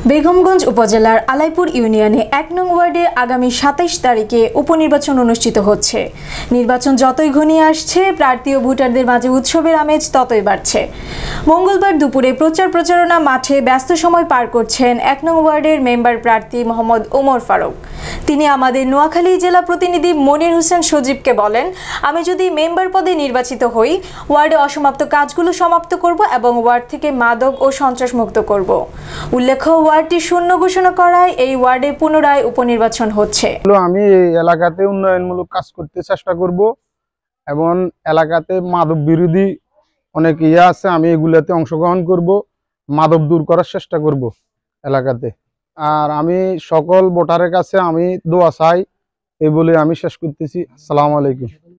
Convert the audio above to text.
বেগমগঞ্জ উপজেলার আলাইপুর ইউনিয়নে ১ নং ওয়ার্ডে আগামী ২৭ তারিখে উপনির্বাচন অনুষ্ঠিত হচ্ছে। নির্বাচন যতই ঘনিয়ে আসছে, প্রার্থী ও ভোটারদের মাঝে উৎসবের আমেজ ততই বাড়ছে। মঙ্গলবার দুপুরে প্রচারণা মাঠে ব্যস্ত সময় পার করছেন ১ নং ওয়ার্ডের মেম্বার প্রার্থী মোহাম্মদ ওমর ফারুক। তিনি আমাদের নোয়াখালী জেলা প্রতিনিধি মনির হোসেন সজীবকে বলেন, আমি যদি মেম্বার পদে নির্বাচিত হই, ওয়ার্ডে অসমাপ্ত কাজগুলো সমাপ্ত করব এবং ওয়ার্ড থেকে মাদক ও সন্ত্রাস মুক্ত করব। উল্লেখ্য, ওয়ার্ডটি শূন্য ঘোষণা করায় এই ওয়ার্ডে পুনরায় উপনির্বাচন হচ্ছে। আমি এই এলাকাতে উন্নয়নমূলক কাজ করতে চেষ্টা করব এবং এলাকাতে মাদক বিরোধী অনেক আছে, আমি এগুলাতে অংশগ্রহণ করব, মাদক দূর করার চেষ্টা করব এলাকাতে। আর আমি সকল ভোটারের কাছে আমি দোয়া চাই, এই বলে আমি শেষ করতেছি। আসসালামু আলাইকুম।